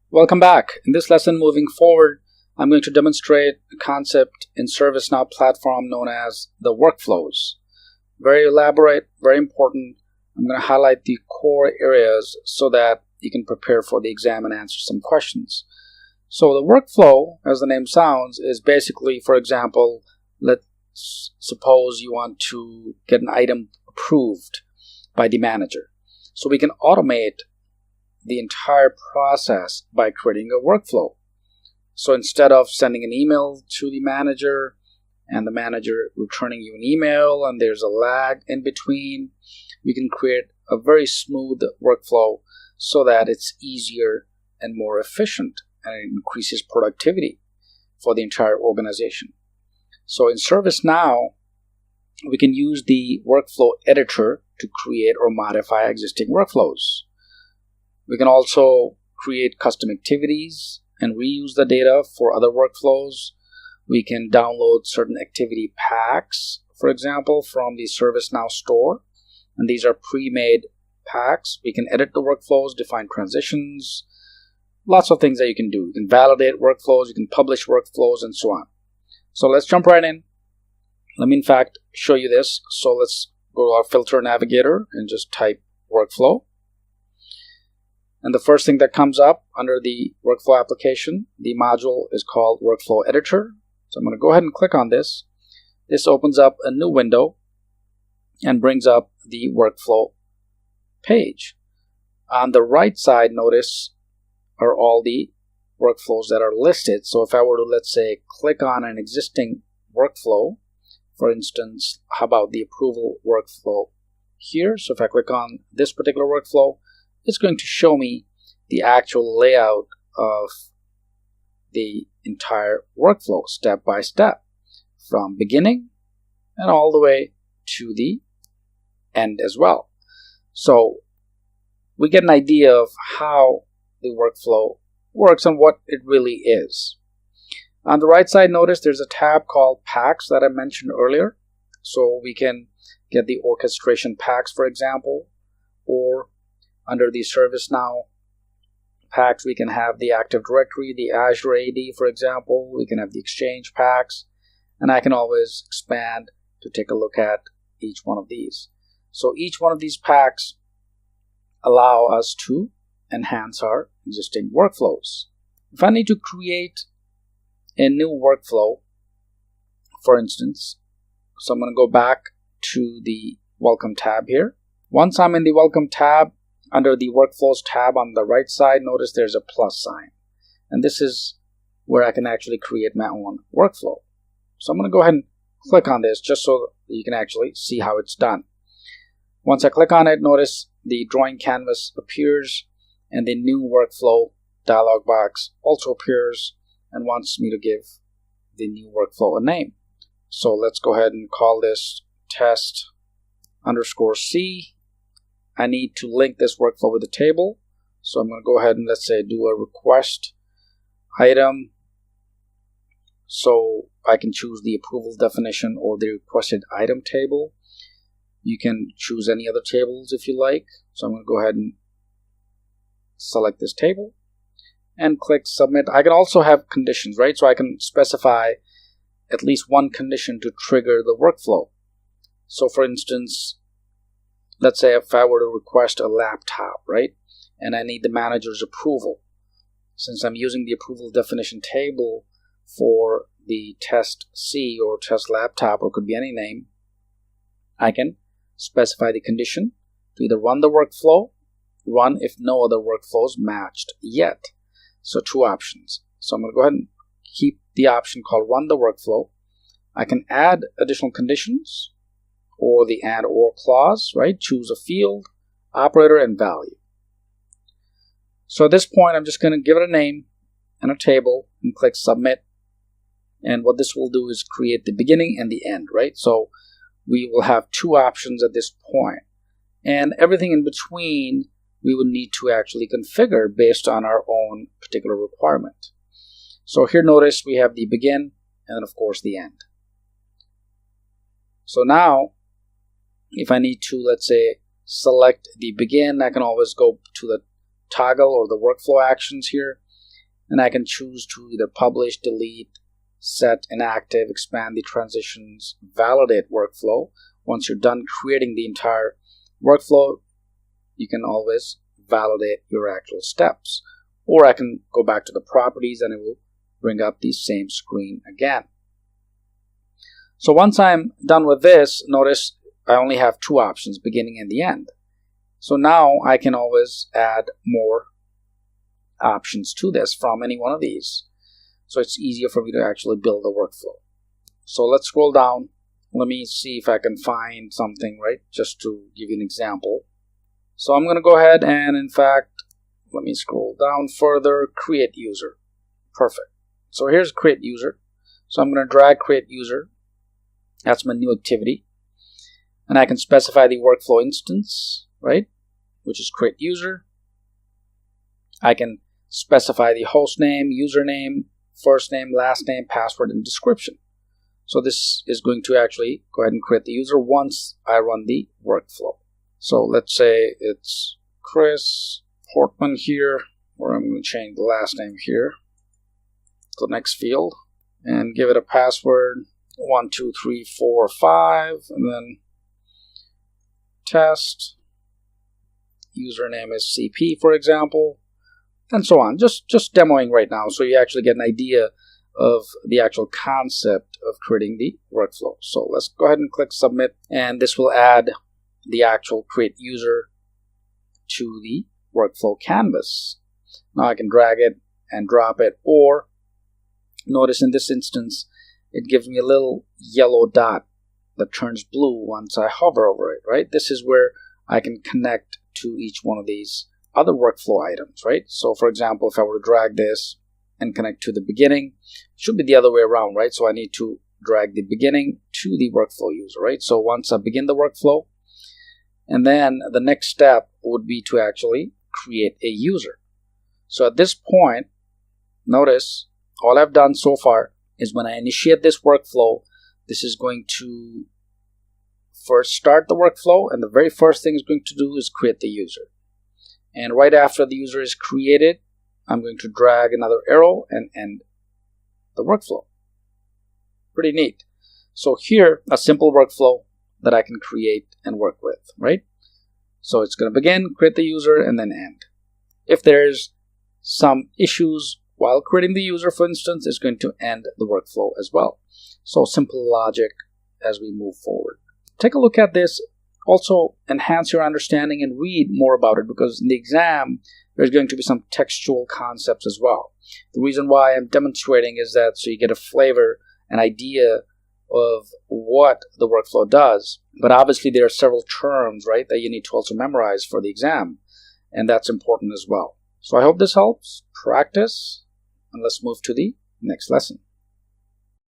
Welcome back. In this lesson, moving forward, I'm going to demonstrate a concept in ServiceNow platform known as the workflows. Very elaborate, very important. I'm going to highlight the core areas so that you can prepare for the exam and answer some questions. So the workflow, as the name sounds, is basically, for example, let's suppose you want to get an item approved by the manager. So we can automate the entire process by creating a workflow. So instead of sending an email to the manager and the manager returning you an email and there's a lag in between, we can create a very smooth workflow so that it's easier and more efficient and it increases productivity for the entire organization. So in ServiceNow, we can use the workflow editor to create or modify existing workflows. We can also create custom activities and reuse the data for other workflows. We can download certain activity packs, for example, from the ServiceNow store. And these are pre-made packs. We can edit the workflows, define transitions, lots of things that you can do. You can validate workflows, you can publish workflows, and so on. So let's jump right in. Let me, in fact, show you this. So let's go to our filter navigator and just type workflow. And the first thing that comes up under the workflow application, the module is called Workflow Editor. So I'm going to go ahead and click on this. This opens up a new window and brings up the workflow page. On the right side, notice, are all the workflows that are listed. So if I were to, let's say, click on an existing workflow, for instance, how about the approval workflow here? So if I click on this particular workflow, it's going to show me the actual layout of the entire workflow step by step from beginning and all the way to the end as well. So we get an idea of how the workflow works and what it really is. On the right side, notice there's a tab called Packs that I mentioned earlier. So we can get the orchestration packs, for example, or under the ServiceNow packs, we can have the Active Directory, the Azure AD, for example. We can have the Exchange packs, and I can always expand to take a look at each one of these. So each one of these packs allow us to enhance our existing workflows. If I need to create a new workflow, for instance, so I'm going to go back to the Welcome tab here. Once I'm in the Welcome tab, under the Workflows tab on the right side, notice there's a plus sign. And this is where I can actually create my own workflow. So I'm going to go ahead and click on this just so that you can actually see how it's done. Once I click on it, notice the drawing canvas appears and the new workflow dialog box also appears and wants me to give the new workflow a name. So let's go ahead and call this test_C. I need to link this workflow with the table. So I'm going to go ahead and, let's say, do a request item. So I can choose the approval definition or the requested item table. You can choose any other tables if you like. So I'm going to go ahead and select this table and click Submit. I can also have conditions, right? So I can specify at least one condition to trigger the workflow. So for instance, let's say if I were to request a laptop, right, and I need the manager's approval. Since I'm using the approval definition table for the test C or test laptop, or could be any name, I can specify the condition to either run the workflow, run if no other workflows matched yet. So two options. So I'm going to go ahead and keep the option called run the workflow. I can add additional conditions, or the and or clause, right? Choose a field, operator, and value. So at this point, I'm just going to give it a name and a table and click Submit. And what this will do is create the beginning and the end, right? So we will have two options at this point. And everything in between, we would need to actually configure based on our own particular requirement. So here, notice we have the begin and then, of course, the end. So now, if I need to, let's say, select the begin, I can always go to the toggle or the workflow actions here and I can choose to either publish, delete, set inactive, expand the transitions, validate workflow. Once you're done creating the entire workflow, you can always validate your actual steps. Or I can go back to the properties and it will bring up the same screen again. So once I'm done with this, notice I only have two options, beginning and the end. So now I can always add more options to this from any one of these. So it's easier for me to actually build a workflow. So let's scroll down. Let me see if I can find something, right? Just to give you an example. So I'm going to go ahead and, in fact, let me scroll down further. Create user. Perfect. So here's create user. So I'm going to drag create user. That's my new activity. And I can specify the workflow instance, right? Which is create user. I can specify the host name, username, first name, last name, password, and description. So this is going to actually go ahead and create the user once I run the workflow. So let's say it's Chris Portman here, or I'm going to change the last name here to the next field and give it a password 12345, and then test. Username is CP, for example, and so on. Just demoing right now, so you actually get an idea of the actual concept of creating the workflow. So let's go ahead and click submit, and this will add the actual create user to the workflow canvas. Now I can drag it and drop it, or notice in this instance it gives me a little yellow dot that turns blue once I hover over it, right? This is where I can connect to each one of these other workflow items, right? So for example, if I were to drag this and connect to the beginning, it should be the other way around, right? So I need to drag the beginning to the workflow user, right? So once I begin the workflow, and then the next step would be to actually create a user. So at this point, notice all I've done so far is when I initiate this workflow, this is going to first start the workflow, and the very first thing it's going to do is create the user. And right after the user is created, I'm going to drag another arrow and end the workflow. Pretty neat. So here, a simple workflow that I can create and work with, right? So it's going to begin, create the user, and then end. If there's some issues while creating the user, for instance, it's going to end the workflow as well. So simple logic as we move forward. Take a look at this. Also enhance your understanding and read more about it, because in the exam there's going to be some textual concepts as well. The reason why I'm demonstrating is that so you get a flavor, an idea of what the workflow does. But obviously there are several terms, right, that you need to also memorize for the exam, and that's important as well. So I hope this helps. Practice, and let's move to the next lesson.